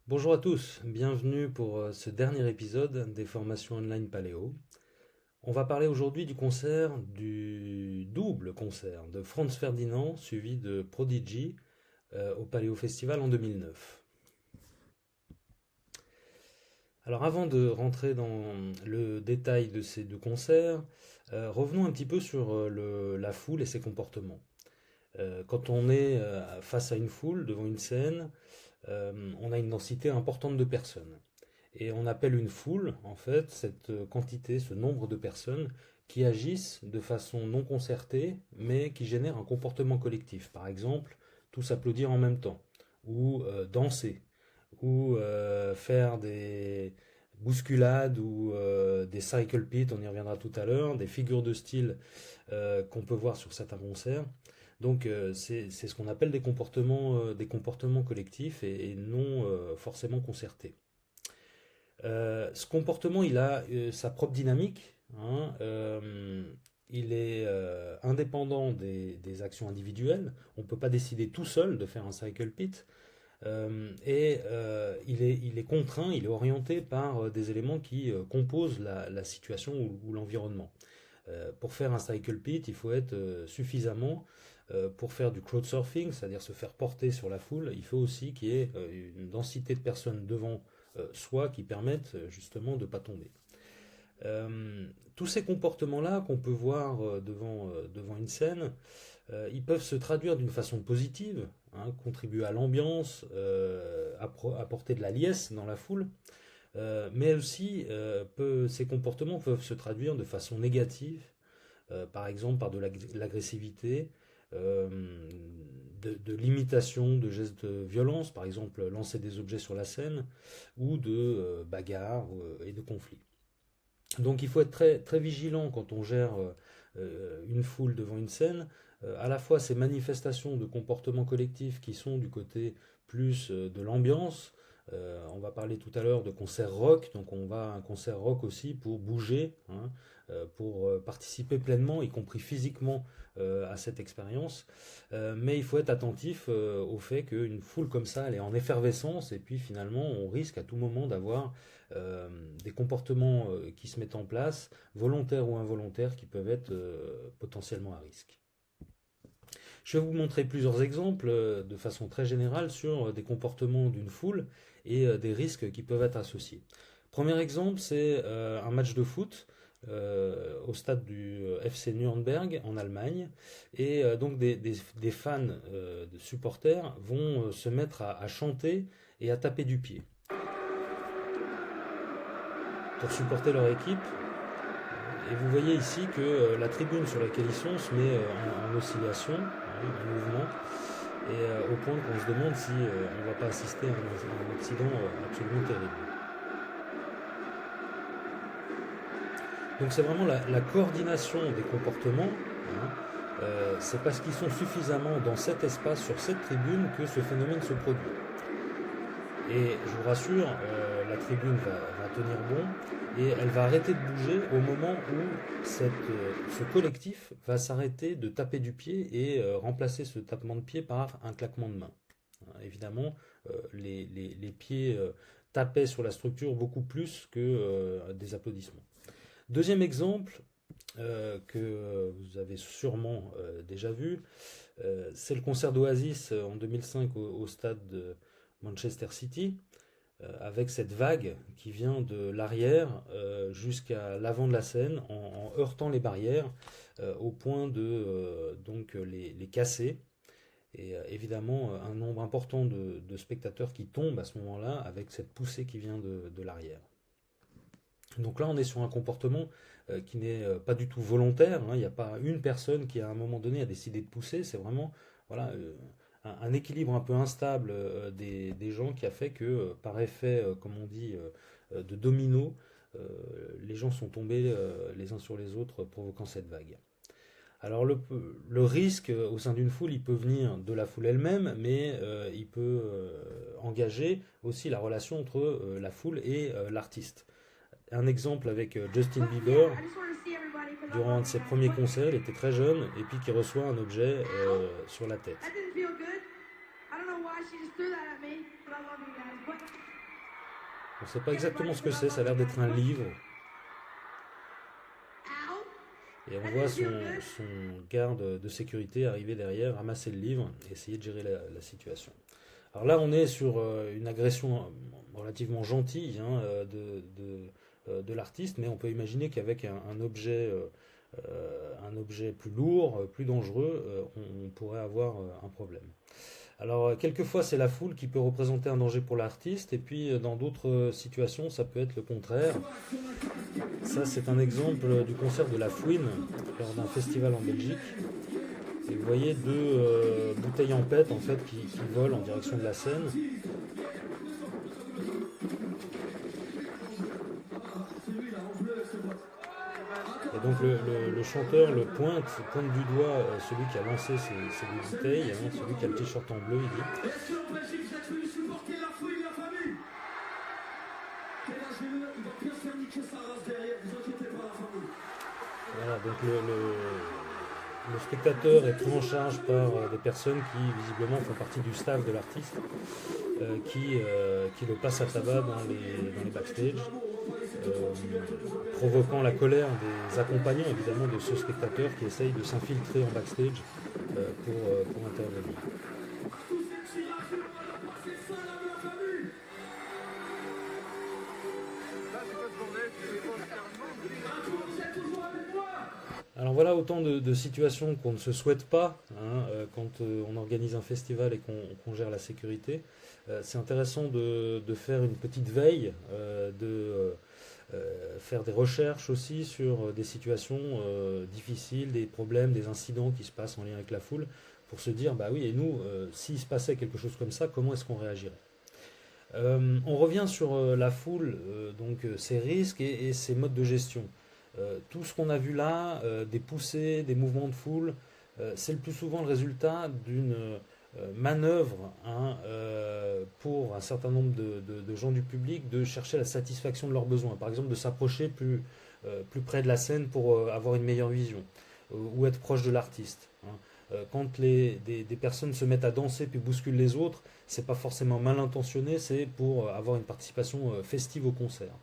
Bonjour à tous, bienvenue pour ce dernier épisode des formations online Paléo. On va parler aujourd'hui du double concert de Franz Ferdinand suivi de Prodigy au Paléo Festival en 2009. Alors avant de rentrer dans le détail de ces deux concerts, revenons un petit peu sur la foule et ses comportements. Quand on est face à une foule, devant une scène, on a une densité importante de personnes. Et on appelle une foule, en fait, cette quantité, ce nombre de personnes qui agissent de façon non concertée, mais qui génèrent un comportement collectif. Par exemple, tous applaudir en même temps, ou danser, ou faire des bousculades, ou des cycle pits, on y reviendra tout à l'heure, des figures de style qu'on peut voir sur certains concerts. Donc c'est ce qu'on appelle des comportements collectifs et non forcément concertés. Ce comportement, il a sa propre dynamique, hein, il est indépendant des actions individuelles. On ne peut pas décider tout seul de faire un cycle pit. Il est contraint, il est orienté par des éléments qui composent la situation ou l'environnement. Pour faire un cycle pit, il faut être suffisamment. Pour faire du crowdsurfing, c'est-à-dire se faire porter sur la foule, il faut aussi qu'il y ait une densité de personnes devant soi qui permettent justement de ne pas tomber. Tous ces comportements-là qu'on peut voir devant une scène, ils peuvent se traduire d'une façon positive, hein, contribuer à l'ambiance, apporter de la liesse dans la foule, mais aussi ces comportements peuvent se traduire de façon négative, par exemple par de l'agressivité, euh, de l'imitation de gestes de violence, par exemple lancer des objets sur la scène, ou de bagarres et de conflits. Donc il faut être très, très vigilant quand on gère une foule devant une scène, à la fois ces manifestations de comportements collectifs qui sont du côté plus de l'ambiance. On va parler tout à l'heure de concert rock, donc on va à un concert rock aussi pour bouger, hein, pour participer pleinement, y compris physiquement, à cette expérience. Mais il faut être attentif au fait qu'une foule comme ça, elle est en effervescence, et puis finalement, on risque à tout moment d'avoir euh, des comportements qui se mettent en place, volontaires ou involontaires, qui peuvent être potentiellement à risque. Je vais vous montrer plusieurs exemples de façon très générale sur des comportements d'une foule et des risques qui peuvent être associés. Premier exemple, c'est un match de foot au stade du FC Nuremberg en Allemagne. Et donc des fans, de supporters, vont se mettre à chanter et à taper du pied pour supporter leur équipe. Et vous voyez ici que la tribune sur laquelle ils sont se met en oscillation, hein, en mouvement, et au point qu'on se demande si on ne va pas assister à un accident absolument terrible. Donc c'est vraiment la coordination des comportements, hein, c'est parce qu'ils sont suffisamment dans cet espace, sur cette tribune, que ce phénomène se produit. Et je vous rassure, la tribune va tenir bon et elle va arrêter de bouger au moment où ce collectif va s'arrêter de taper du pied et remplacer ce tapement de pied par un claquement de main. Évidemment, les pieds tapaient sur la structure beaucoup plus que des applaudissements. Deuxième exemple que vous avez sûrement déjà vu, c'est le concert d'Oasis en 2005 au stade de Manchester City, avec cette vague qui vient de l'arrière jusqu'à l'avant de la scène en heurtant les barrières au point de donc les casser. Et évidemment, un nombre important de spectateurs qui tombent à ce moment-là avec cette poussée qui vient de l'arrière. Donc là, on est sur un comportement qui n'est pas du tout volontaire, hein. Il n'y a pas une personne qui, à un moment donné, a décidé de pousser. C'est vraiment voilà, un équilibre un peu instable des gens qui a fait que, par effet, comme on dit, de domino, euh, les gens sont tombés les uns sur les autres, provoquant cette vague. Alors le risque au sein d'une foule, il peut venir de la foule elle-même, mais il peut engager aussi la relation entre la foule et l'artiste. Un exemple avec Justin Bieber, durant un de ses premiers concerts, il était très jeune, et puis qui reçoit un objet sur la tête. On ne sait pas exactement ce que c'est, ça a l'air d'être un livre. Et on voit son garde de sécurité arriver derrière, ramasser le livre et essayer de gérer la situation. Alors là, on est sur une agression relativement gentille hein, de l'artiste, mais on peut imaginer qu'avec un objet plus lourd, plus dangereux, on pourrait avoir un problème. Alors, quelquefois, c'est la foule qui peut représenter un danger pour l'artiste, et puis dans d'autres situations, ça peut être le contraire. Ça, c'est un exemple du concert de La Fouine lors d'un festival en Belgique. Et vous voyez deux bouteilles en pète en fait qui volent en direction de la scène. Et donc le chanteur pointe du doigt celui qui a lancé ces deux bouteilles, hein, celui qui a le t-shirt en bleu, il dit. Voilà, donc le spectateur est pris en charge par des personnes qui visiblement font partie du staff de l'artiste, qui le passent à tabac dans les backstage, provoquant la colère des accompagnants évidemment de ce spectateur qui essaye de s'infiltrer en backstage pour intervenir. Alors voilà autant de situations qu'on ne se souhaite pas hein, quand on organise un festival et qu'on gère la sécurité. C'est intéressant de faire une petite veille, de faire des recherches aussi sur des situations difficiles, des problèmes, des incidents qui se passent en lien avec la foule, pour se dire, bah oui, et nous, s'il se passait quelque chose comme ça, comment est-ce qu'on réagirait? On revient sur la foule, donc ses risques et ses modes de gestion. Tout ce qu'on a vu là, des poussées, des mouvements de foule, c'est le plus souvent le résultat d'une manœuvre hein, pour un certain nombre de gens du public de chercher la satisfaction de leurs besoins. Par exemple, de s'approcher plus près de la scène pour avoir une meilleure vision ou être proche de l'artiste. Hein. Quand des personnes se mettent à danser puis bousculent les autres, c'est pas forcément mal intentionné, c'est pour avoir une participation festive au concert.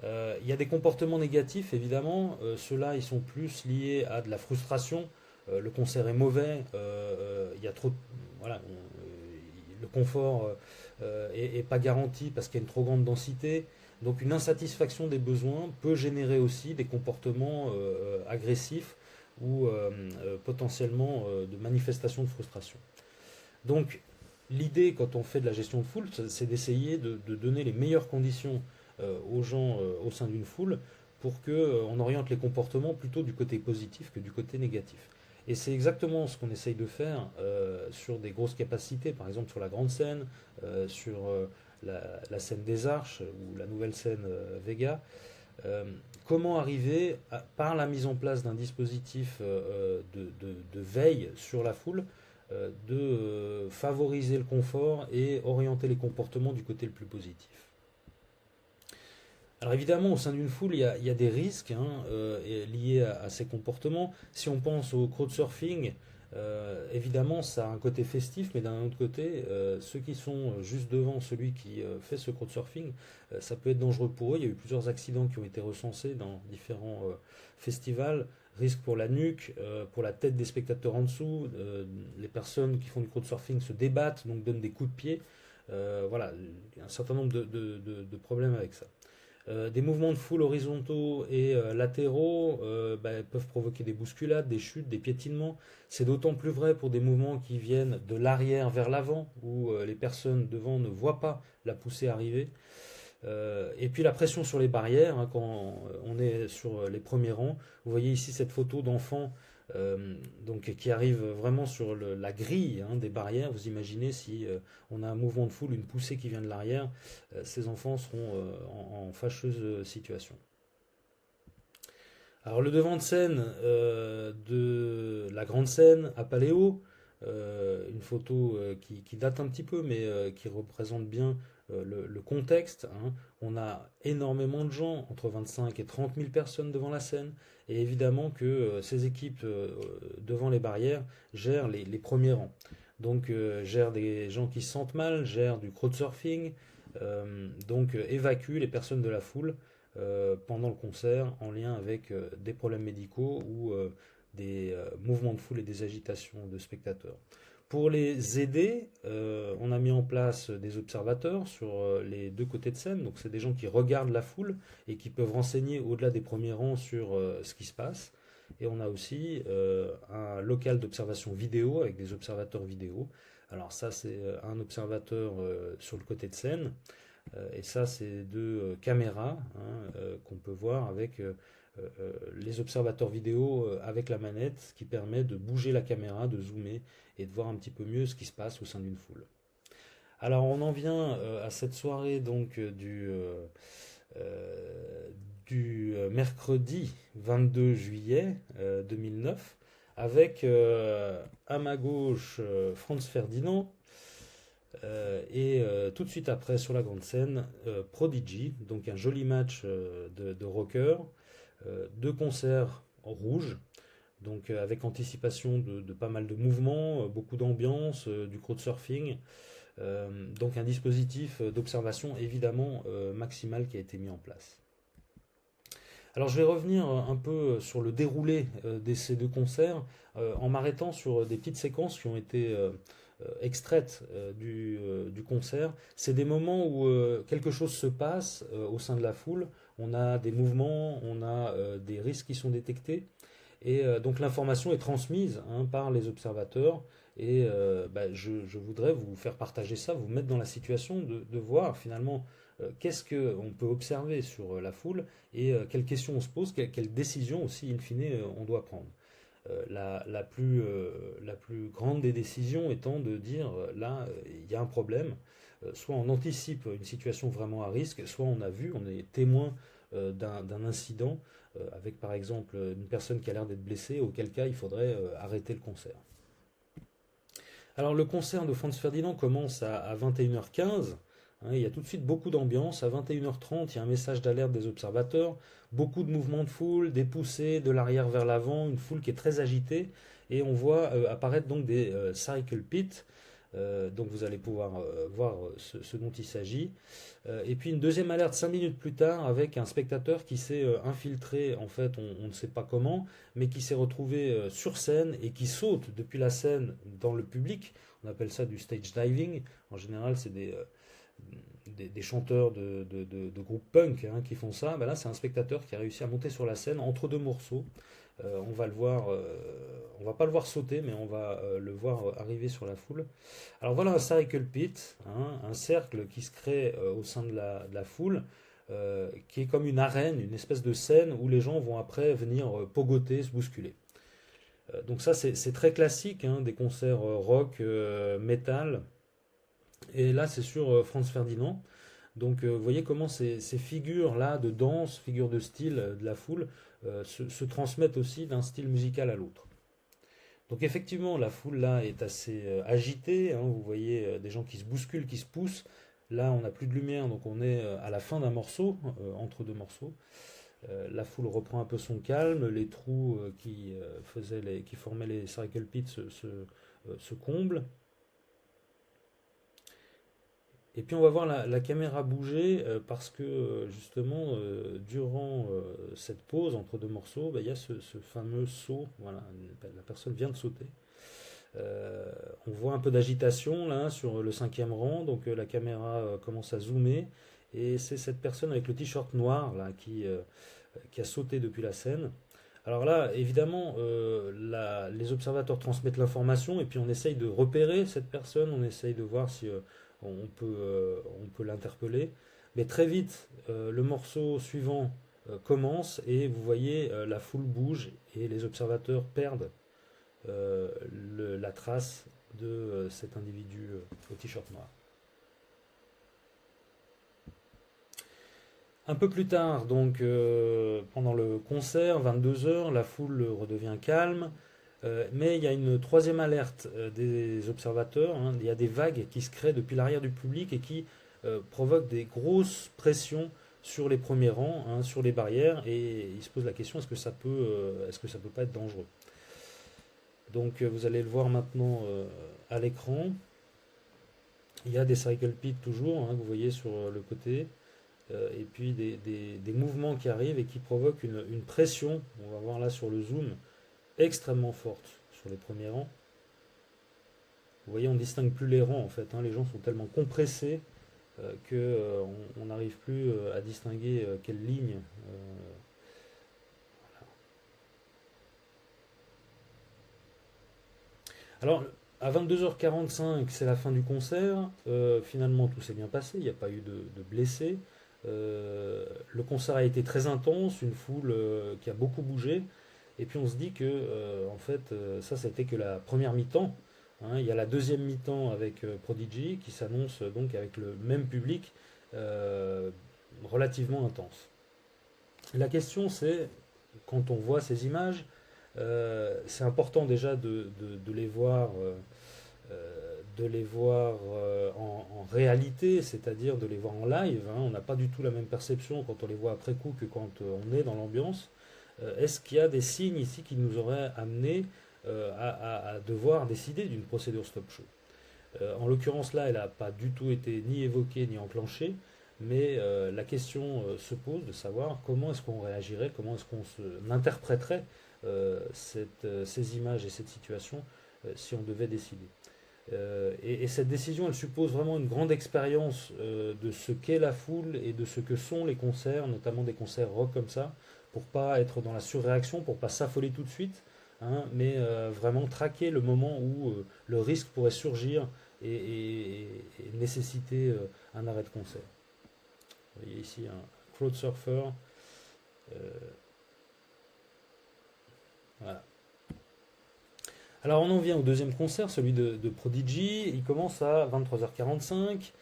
Il y a des comportements négatifs, évidemment. Ceux-là, ils sont plus liés à de la frustration. Le concert est mauvais. Il y a trop, voilà, le confort est pas garanti parce qu'il y a une trop grande densité. Donc, une insatisfaction des besoins peut générer aussi des comportements agressifs ou potentiellement de manifestations de frustration. Donc, l'idée, quand on fait de la gestion de foule, c'est d'essayer de donner les meilleures conditions aux gens au sein d'une foule pour qu'on oriente les comportements plutôt du côté positif que du côté négatif. Et c'est exactement ce qu'on essaye de faire sur des grosses capacités, par exemple sur la grande scène, sur la scène des Arches ou la nouvelle scène Vega. Comment arriver, par la mise en place d'un dispositif de veille sur la foule, de favoriser le confort et orienter les comportements du côté le plus positif. Alors évidemment, au sein d'une foule, il y a des risques hein, liés à ces comportements. Si on pense au crowdsurfing, évidemment, ça a un côté festif, mais d'un autre côté, ceux qui sont juste devant celui qui fait ce crowdsurfing, ça peut être dangereux pour eux. Il y a eu plusieurs accidents qui ont été recensés dans différents festivals. Risque pour la nuque, pour la tête des spectateurs en dessous. Les personnes qui font du crowdsurfing se débattent, donc donnent des coups de pied. Voilà, il y a un certain nombre de problèmes avec ça. Des mouvements de foule horizontaux et latéraux peuvent provoquer des bousculades, des chutes, des piétinements. C'est d'autant plus vrai pour des mouvements qui viennent de l'arrière vers l'avant, où les personnes devant ne voient pas la poussée arriver. Et puis la pression sur les barrières, hein, quand on est sur les premiers rangs. Vous voyez ici cette photo d'enfant donc, qui arrive vraiment sur la grille hein, des barrières. Vous imaginez si on a un mouvement de foule, une poussée qui vient de l'arrière, ces enfants seront en fâcheuse situation. Alors le devant de scène de la grande scène à Paléo, une photo qui date un petit peu mais qui représente bien le contexte. Hein. On a énormément de gens, entre 25 et 30 000 personnes devant la scène, et évidemment que ces équipes devant les barrières gèrent les premiers rangs. Donc gèrent des gens qui se sentent mal, gèrent du crowdsurfing, donc évacue les personnes de la foule pendant le concert en lien avec des problèmes médicaux ou des mouvements de foule et des agitations de spectateurs. Pour les aider, on a mis en place des observateurs sur les deux côtés de scène. Donc, c'est des gens qui regardent la foule et qui peuvent renseigner au-delà des premiers rangs sur ce qui se passe. Et on a aussi un local d'observation vidéo avec des observateurs vidéo. Alors, ça, c'est un observateur sur le côté de scène. Et ça, c'est deux caméras qu'on peut voir avec les observateurs vidéo avec la manette, ce qui permet de bouger la caméra, de zoomer et de voir un petit peu mieux ce qui se passe au sein d'une foule. Alors on en vient à cette soirée donc du mercredi 22 juillet 2009 avec à ma gauche Franz Ferdinand et tout de suite après sur la grande scène Prodigy, donc un joli match de rockers, deux concerts en rouge, donc avec anticipation de pas mal de mouvements, beaucoup d'ambiance, du crowdsurfing, donc un dispositif d'observation évidemment maximal qui a été mis en place. Alors je vais revenir un peu sur le déroulé de ces deux concerts en m'arrêtant sur des petites séquences qui ont été extraites du concert. C'est des moments où quelque chose se passe au sein de la foule, on a des mouvements, on a des risques qui sont détectés, et donc l'information est transmise par les observateurs, et je voudrais vous faire partager ça, vous mettre dans la situation de voir finalement qu'est-ce qu'on peut observer sur la foule et quelles questions on se pose, quelles décisions aussi in fine on doit prendre. La plus grande des décisions étant de dire là il y a un problème, soit on anticipe une situation vraiment à risque, soit on a vu, on est témoin d'un incident avec par exemple une personne qui a l'air d'être blessée, auquel cas il faudrait arrêter le concert. Alors le concert de Franz Ferdinand commence à 21h15. Il y a tout de suite beaucoup d'ambiance. À 21h30, il y a un message d'alerte des observateurs, beaucoup de mouvements de foule, des poussées de l'arrière vers l'avant, une foule qui est très agitée, et on voit apparaître donc des cycle pits. Donc vous allez pouvoir voir ce dont il s'agit. Et puis une deuxième alerte 5 minutes plus tard avec un spectateur qui s'est infiltré, en fait on ne sait pas comment, mais qui s'est retrouvé sur scène et qui saute depuis la scène dans le public. On appelle ça du stage diving. En général c'est des chanteurs de groupes punk qui font ça. Ben là, c'est un spectateur qui a réussi à monter sur la scène entre deux morceaux. On va le voir, on va pas le voir sauter, mais on va le voir arriver sur la foule. Alors voilà un cycle pit, un cercle qui se crée au sein de la foule, qui est comme une arène, une espèce de scène où les gens vont après venir pogoter, se bousculer. Donc ça, c'est très classique des concerts rock, metal. Et là, c'est sur Franz Ferdinand. Donc, vous voyez comment ces figures-là de danse, figures de style de la foule, se transmettent aussi d'un style musical à l'autre. Donc, effectivement, la foule là est assez agitée. Vous voyez des gens qui se bousculent, qui se poussent. Là, on n'a plus de lumière, donc on est à la fin d'un morceau, entre deux morceaux. La foule reprend un peu son calme. Les trous qui formaient les cycle pits se comblent. Et puis on va voir la caméra bouger parce que justement durant cette pause entre deux morceaux, il y a ce fameux saut. Voilà, la personne vient de sauter. On voit un peu d'agitation là sur le cinquième rang, donc la caméra commence à zoomer et c'est cette personne avec le t-shirt noir là qui a sauté depuis la scène. Alors là, évidemment, les observateurs transmettent l'information et puis on essaye de repérer cette personne, on essaye de voir si on peut l'interpeller. Mais très vite, le morceau suivant commence et vous voyez la foule bouge et les observateurs perdent la trace de cet individu au t-shirt noir. Un peu plus tard, donc pendant le concert, 22h, la foule redevient calme, mais il y a une troisième alerte des observateurs. Il y a des vagues qui se créent depuis l'arrière du public et qui provoquent des grosses pressions sur les premiers rangs, sur les barrières, et il se pose la question est-ce que ça peut pas être dangereux? Donc vous allez le voir maintenant à l'écran. Il y a des cycle pits toujours, hein, que vous voyez sur le côté, et puis des mouvements qui arrivent et qui provoquent une pression, on va voir là sur le zoom, extrêmement forte sur les premiers rangs. Vous voyez, on ne distingue plus les rangs en fait, hein, les gens sont tellement compressés qu'on n'arrive plus à distinguer quelle ligne. Alors, à 22h45, c'est la fin du concert. Finalement, tout s'est bien passé, il n'y a pas eu de blessés. Le concert a été très intense, une foule qui a beaucoup bougé. Et puis on se dit que, en fait, ça, c'était que la première mi-temps. Hein. Il y a la deuxième mi-temps avec Prodigy qui s'annonce donc avec le même public euh, relativement intense. La question, c'est, quand on voit ces images, c'est important déjà de les voir, en réalité, c'est-à-dire de les voir en live. Hein. On n'a pas du tout la même perception quand on les voit après coup que quand on est dans l'ambiance. Est-ce qu'il y a des signes ici qui nous auraient amené à devoir décider d'une procédure stop show? En l'occurrence là, elle n'a pas du tout été ni évoquée ni enclenchée, mais la question se pose de savoir comment est-ce qu'on réagirait, comment est-ce qu'on interpréterait ces images et cette situation si on devait décider. Et cette décision, elle suppose vraiment une grande expérience de ce qu'est la foule et de ce que sont les concerts, notamment des concerts rock comme ça, pour pas être dans la surréaction, pour pas s'affoler tout de suite, hein, mais vraiment traquer le moment où le risque pourrait surgir et nécessiter un arrêt de concert. Vous voyez ici un crowd surfer. Euh, voilà. Alors on en vient au deuxième concert, celui de Prodigy. Il commence à 23h45.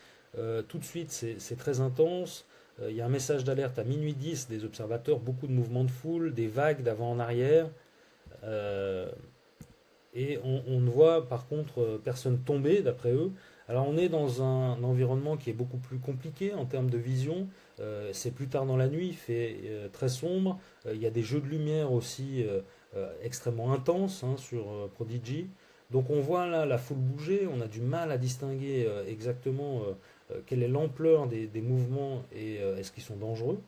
Tout de suite, c'est très intense. Il y a un message d'alerte à minuit 10 des observateurs, beaucoup de mouvements de foule, des vagues d'avant en arrière. Euh, et on ne voit par contre personne tomber d'après eux. Alors on est dans un environnement qui est beaucoup plus compliqué en termes de vision. C'est plus tard dans la nuit, il fait très sombre. Il y a des jeux de lumière aussi extrêmement intenses, hein, sur Prodigy. Donc on voit là la foule bouger, on a du mal à distinguer exactement quelle est l'ampleur des mouvements et est-ce qu'ils sont dangereux.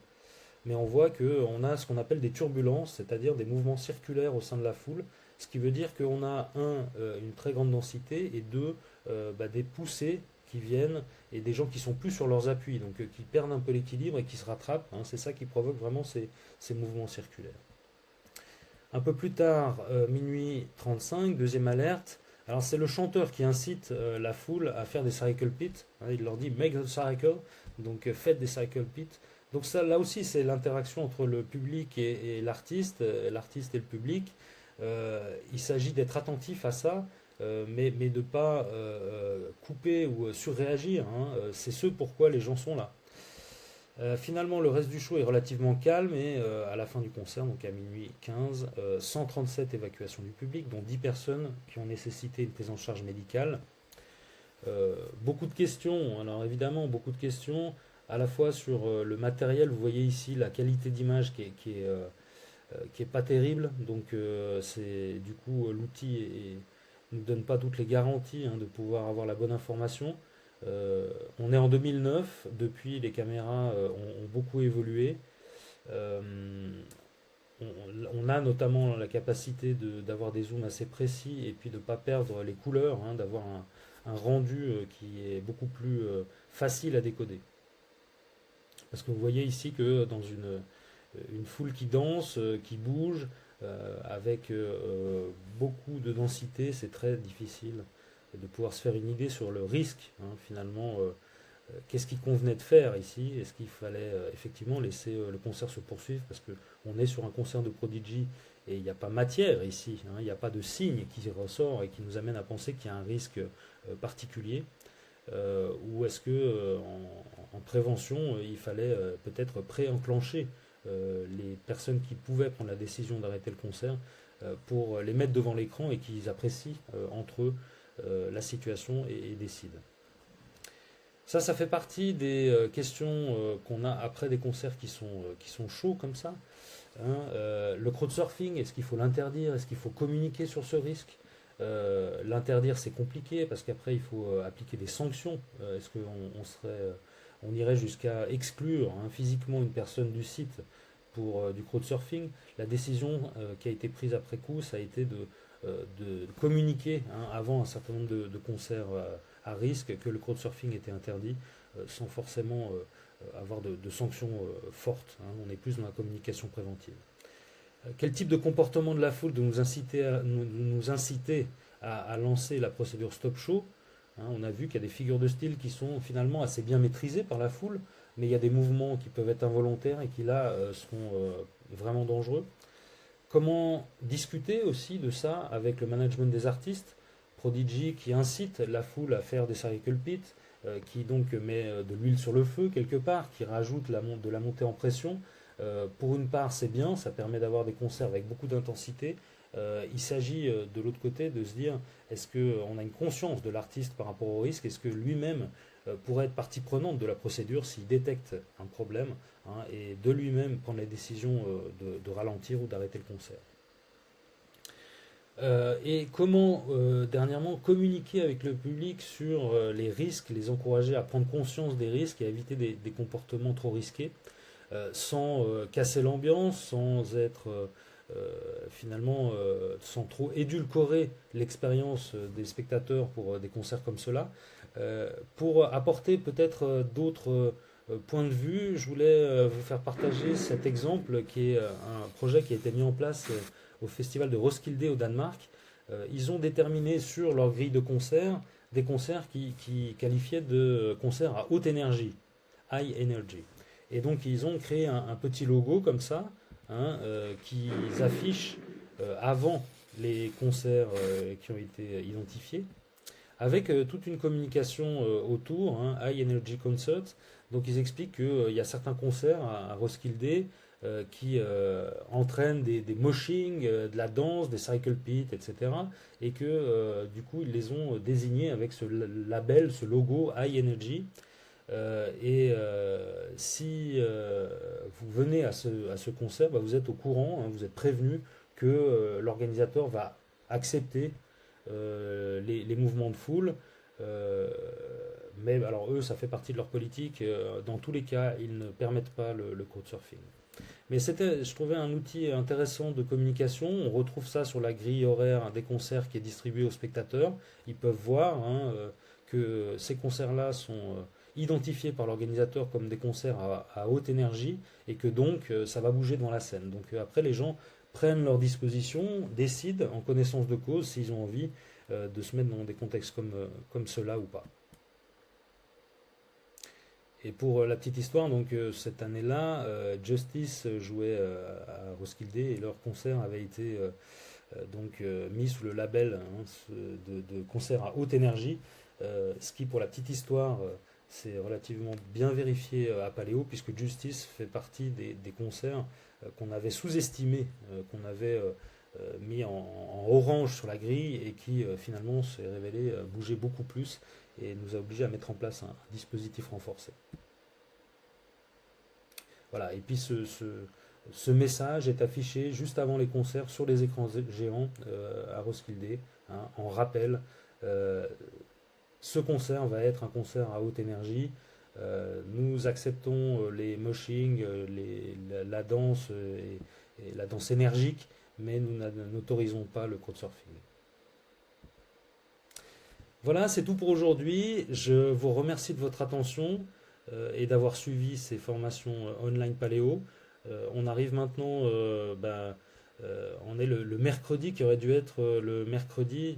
Mais on voit qu'on a ce qu'on appelle des turbulences, c'est-à-dire des mouvements circulaires au sein de la foule, ce qui veut dire qu'on a une très grande densité et deux, des poussées qui viennent et des gens qui sont plus sur leurs appuis, donc qui perdent un peu l'équilibre et qui se rattrapent. Hein. C'est ça qui provoque vraiment ces mouvements circulaires. Un peu plus tard, minuit 35, deuxième alerte. Alors c'est le chanteur qui incite la foule à faire des cycle pits. Hein, il leur dit make the cycle, donc faites des cycle pits. Donc ça, là aussi, c'est l'interaction entre le public et l'artiste et le public. Il s'agit d'être attentif à ça, mais de ne pas couper ou surréagir. Hein. C'est ce pourquoi les gens sont là. Finalement, le reste du show est relativement calme et à la fin du concert, donc à minuit 15, 137 évacuations du public, dont 10 personnes qui ont nécessité une prise en charge médicale. Beaucoup de questions, alors évidemment, beaucoup de questions, à la fois sur le matériel. Vous voyez ici la qualité d'image qui est pas terrible, donc c'est du coup l'outil ne nous donne pas toutes les garanties, hein, de pouvoir avoir la bonne information. On est en 2009, depuis les caméras ont beaucoup évolué. Euh, on a notamment la capacité d'avoir des zooms assez précis et puis de ne pas perdre les couleurs, hein, d'avoir un rendu qui est beaucoup plus facile à décoder. Parce que vous voyez ici que dans une foule qui danse, qui bouge, avec beaucoup de densité, c'est très difficile de pouvoir se faire une idée sur le risque, hein, finalement. Qu'est-ce qu'il convenait de faire ici? Est-ce qu'il fallait effectivement laisser le concert se poursuivre? Parce qu'on est sur un concert de Prodigy et il n'y a pas matière ici, hein, il n'y a pas de signe qui ressort et qui nous amène à penser qu'il y a un risque particulier. Ou est-ce que en prévention, il fallait peut-être pré-enclencher les personnes qui pouvaient prendre la décision d'arrêter le concert pour les mettre devant l'écran et qu'ils apprécient entre eux la situation et décident. Ça fait partie des questions qu'on a après des concerts qui sont chauds comme ça. Hein. Le crowdsurfing, est-ce qu'il faut l'interdire? Est-ce qu'il faut communiquer sur ce risque? L'interdire, c'est compliqué parce qu'après, il faut appliquer des sanctions. Est-ce qu'on on irait jusqu'à exclure physiquement une personne du site pour du crowdsurfing? La décision qui a été prise après coup, ça a été de communiquer avant un certain nombre de concerts à risque que le crowdsurfing était interdit sans forcément avoir de sanctions fortes. On est plus dans la communication préventive. Quel type de comportement de la foule de nous inciter à lancer la procédure Stop Show? On a vu qu'il y a des figures de style qui sont finalement assez bien maîtrisées par la foule, mais il y a des mouvements qui peuvent être involontaires et qui là seront vraiment dangereux. Comment discuter aussi de ça avec le management des artistes? Prodigy qui incite la foule à faire des circle pits, qui donc met de l'huile sur le feu quelque part, qui rajoute de la montée en pression. Pour une part, c'est bien, ça permet d'avoir des concerts avec beaucoup d'intensité. Il s'agit de l'autre côté de se dire, est-ce qu'on a une conscience de l'artiste par rapport au risque? Est-ce que lui-même pourrait être partie prenante de la procédure s'il détecte un problème, et de lui-même prendre la décision de ralentir ou d'arrêter le concert? Et comment, dernièrement, communiquer avec le public sur les risques, les encourager à prendre conscience des risques et à éviter des comportements trop risqués, sans casser l'ambiance, sans être finalement, sans trop édulcorer l'expérience des spectateurs pour des concerts comme cela. Pour apporter peut-être d'autres points de vue, je voulais vous faire partager cet exemple qui est un projet qui a été mis en place au festival de Roskilde au Danemark. Ils ont déterminé sur leur grille de concerts des concerts qui qualifiaient de concerts à haute énergie, high energy. Et donc ils ont créé un petit logo comme ça, qu'ils affichent avant les concerts qui ont été identifiés, avec toute une communication autour, High Energy Concerts. Donc ils expliquent qu'il y a certains concerts à Roskilde qui entraînent des moshings, de la danse, des cycle pits, etc. Et que du coup ils les ont désignés avec ce label, ce logo High Energy. Si vous venez à ce concert, vous êtes au courant, vous êtes prévenu que l'organisateur va accepter les mouvements de foule. Mais alors eux, ça fait partie de leur politique. Dans tous les cas, ils ne permettent pas le crowdsurfing. Mais je trouvais un outil intéressant de communication. On retrouve ça sur la grille horaire des concerts qui est distribuée aux spectateurs. Ils peuvent voir que ces concerts-là sont identifiés par l'organisateur comme des concerts à haute énergie et que donc ça va bouger devant la scène. Donc après, les gens prennent leurs dispositions, décident en connaissance de cause s'ils ont envie de se mettre dans des contextes comme cela ou pas. Et pour la petite histoire, donc cette année-là, Justice jouait à Roskilde et leur concert avait été mis sous le label de concert à haute énergie, ce qui, pour la petite histoire, c'est relativement bien vérifié à Paléo, puisque Justice fait partie des concerts qu'on avait sous-estimés, qu'on avait mis en orange sur la grille et qui finalement s'est révélé bouger beaucoup plus et nous a obligés à mettre en place un dispositif renforcé. Voilà, et puis ce message est affiché juste avant les concerts sur les écrans géants à Roskilde, en rappel. Ce concert va être un concert à haute énergie. Nous acceptons les moshings, la danse et la danse énergique, mais nous n'autorisons pas le crowdsurfing. Voilà, c'est tout pour aujourd'hui. Je vous remercie de votre attention et d'avoir suivi ces formations online paléo. On arrive maintenant, on est le mercredi qui aurait dû être le mercredi